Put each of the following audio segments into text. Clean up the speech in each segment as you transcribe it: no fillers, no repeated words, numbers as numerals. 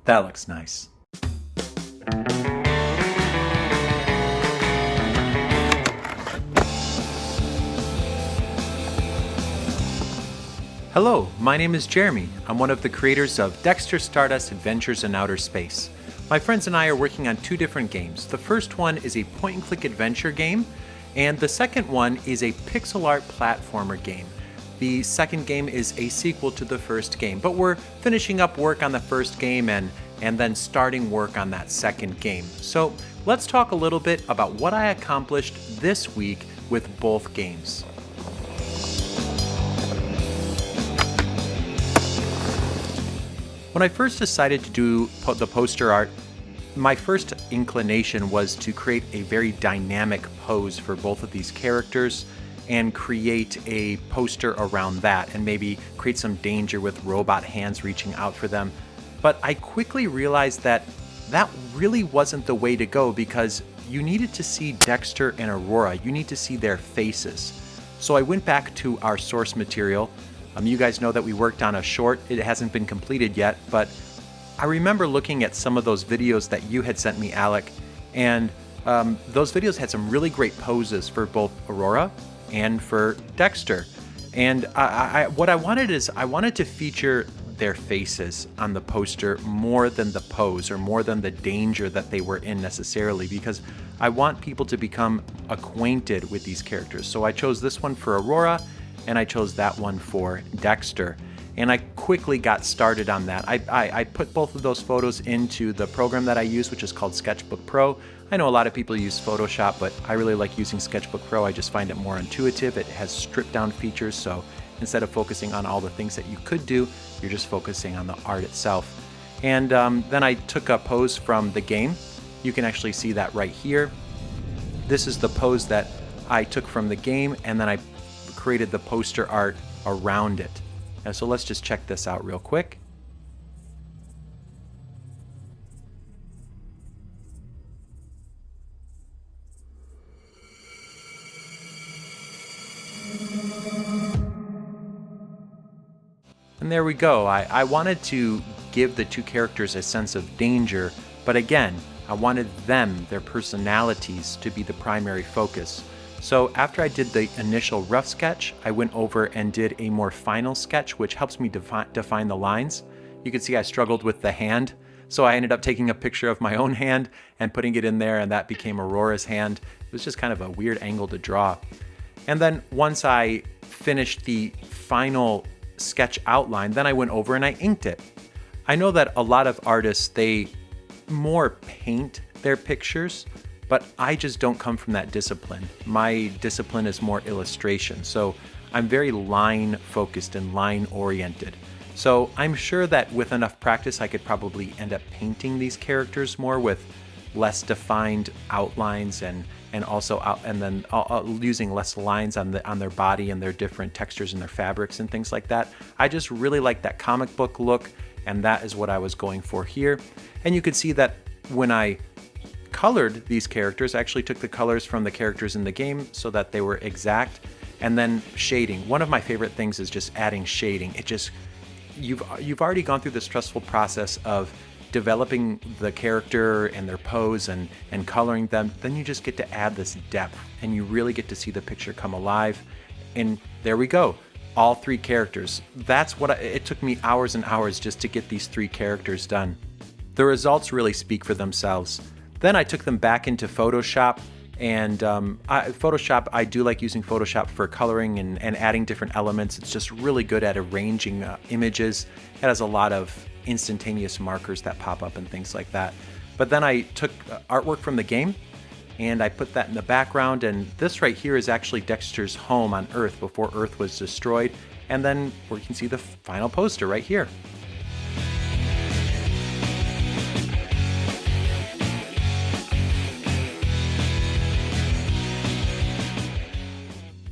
That looks nice. Hello, my name is Jeremy. I'm one of the creators of Dexter Stardust Adventures in Outer Space. My friends and I are working on two different games. The first one is a point-and-click adventure game, and the second one is a pixel art platformer game. The second game is a sequel to the first game, but we're finishing up work on the first game and then starting work on that second game. So let's talk a little bit about what I accomplished this week with both games. When I first decided to do the poster art, my first inclination was to create a very dynamic pose for both of these characters and create a poster around that and maybe create some danger with robot hands reaching out for them. But I quickly realized that that really wasn't the way to go because you needed to see Dexter and Aurora. You need to see their faces. So I went back to our source material. You guys know that we worked on a short. It hasn't been completed yet, but I remember looking at some of those videos that you had sent me, Alec, and those videos had some really great poses for both Aurora and for Dexter. And what I wanted is I wanted to feature their faces on the poster more than the pose or more than the danger that they were in necessarily, because I want people to become acquainted with these characters. So I chose this one for Aurora, and I chose that one for Dexter. And I quickly got started on that. I put both of those photos into the program that I use, which is called Sketchbook Pro. I know a lot of people use Photoshop, but I really like using Sketchbook Pro. I just find it more intuitive. It has stripped down features, so instead of focusing on all the things that you could do, you're just focusing on the art itself. And then I took a pose from the game. You can actually see that right here. This is the pose that I took from the game, and then I created the poster art around it. And so let's just check this out real quick. And there we go. I wanted to give the two characters a sense of danger, but again, I wanted them, their personalities, to be the primary focus. So after I did the initial rough sketch, I went over and did a more final sketch, which helps me define the lines. You can see I struggled with the hand, so I ended up taking a picture of my own hand and putting it in there, and that became Aurora's hand. It was just kind of a weird angle to draw. And then once I finished the final sketch outline, then I went over and I inked it. I know that a lot of artists, they more paint their pictures, but I just don't come from that discipline. My discipline is more illustration, so I'm very line focused and line oriented. So I'm sure that with enough practice I could probably end up painting these characters more with less defined outlines and then using less lines on their body and their different textures and their fabrics and things like that. I just really like that comic book look, and that is what I was going for here. And you could see that when I colored these characters, I actually took the colors from the characters in the game so that they were exact. And then shading. One of my favorite things is just adding shading. It just, you've already gone through the stressful process of developing the character and their pose and coloring them. Then you just get to add this depth and you really get to see the picture come alive. And there we go. All three characters. That's what it took me hours and hours just to get these three characters done. The results really speak for themselves. Then I took them back into Photoshop, and I do like using Photoshop for coloring and adding different elements. It's just really good at arranging images. It has a lot of instantaneous markers that pop up and things like that. But then I took artwork from the game and I put that in the background, and this right here is actually Dexter's home on Earth before Earth was destroyed. And then we can see the final poster right here.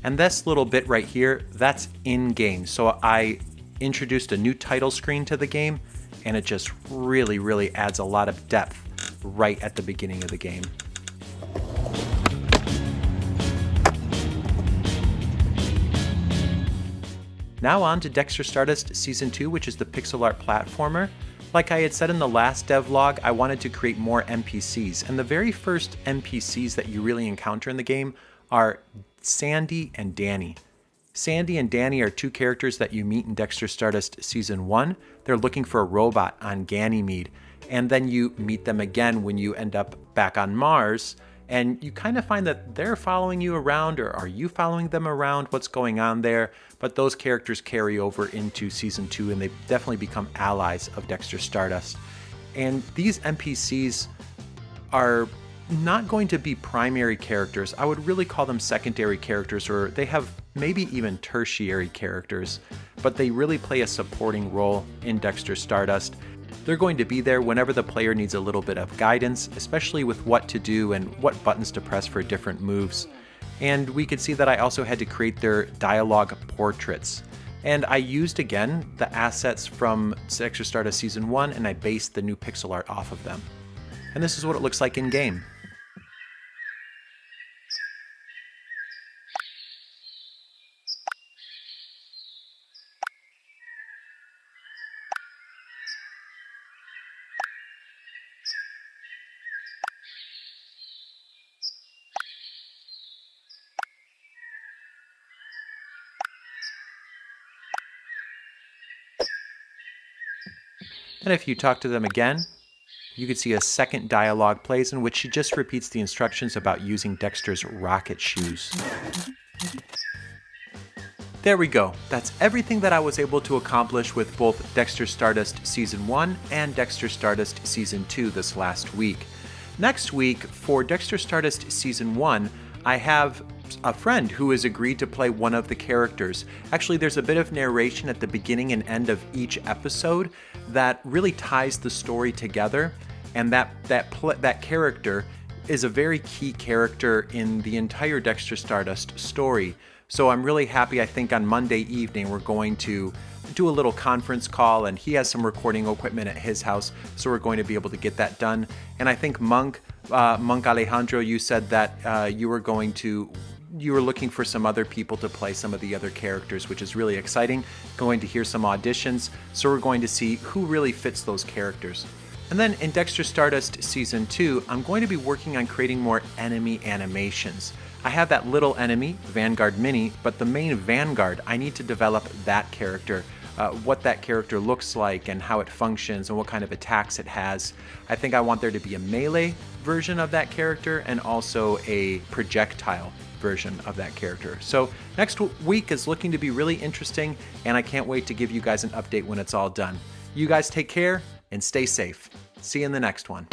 And this little bit right here, that's in-game. So I introduced a new title screen to the game, and it just really, really adds a lot of depth right at the beginning of the game. Now on to Dexter Stardust Season 2, which is the pixel art platformer. Like I had said in the last devlog, I wanted to create more NPCs, and the very first NPCs that you really encounter in the game are Sandy and Danny. Sandy and Danny are two characters that you meet in Dexter Stardust Season 1. They're looking for a robot on Ganymede, and then you meet them again when you end up back on Mars, and you kind of find that they're following you around, or are you following them around? What's going on there? But those characters carry over into Season 2, and they definitely become allies of Dexter Stardust. And these NPCs are not going to be primary characters. I would really call them secondary characters, or they have maybe even tertiary characters, but they really play a supporting role in Dexter Stardust. They're going to be there whenever the player needs a little bit of guidance, especially with what to do and what buttons to press for different moves. And we could see that I also had to create their dialogue portraits. And I used, again, the assets from Dexter Stardust Season 1, and I based the new pixel art off of them. And this is what it looks like in-game. And if you talk to them again, you can see a second dialogue plays in which she just repeats the instructions about using Dexter's rocket shoes. There we go. That's everything that I was able to accomplish with both Dexter Stardust Season 1 and Dexter Stardust Season 2 this last week. Next week, for Dexter Stardust Season 1, I have a friend who has agreed to play one of the characters. Actually, there's a bit of narration at the beginning and end of each episode that really ties the story together, and that character is a very key character in the entire Dexter Stardust story. So I'm really happy. I think on Monday evening we're going to do a little conference call, and he has some recording equipment at his house, so we're going to be able to get that done. And I think Munk Alejandro, you said that you were looking for some other people to play some of the other characters, which is really exciting. Going to hear some auditions, so we're going to see who really fits those characters. And then in Dexter Stardust Season 2, I'm going to be working on creating more enemy animations. I have that little enemy, Vanguard Mini, but the main Vanguard, I need to develop that character, what that character looks like and how it functions and what kind of attacks it has. I think I want there to be a melee version of that character and also a projectile version of that character. So next week is looking to be really interesting, and I can't wait to give you guys an update when it's all done. You guys take care and stay safe. See you in the next one.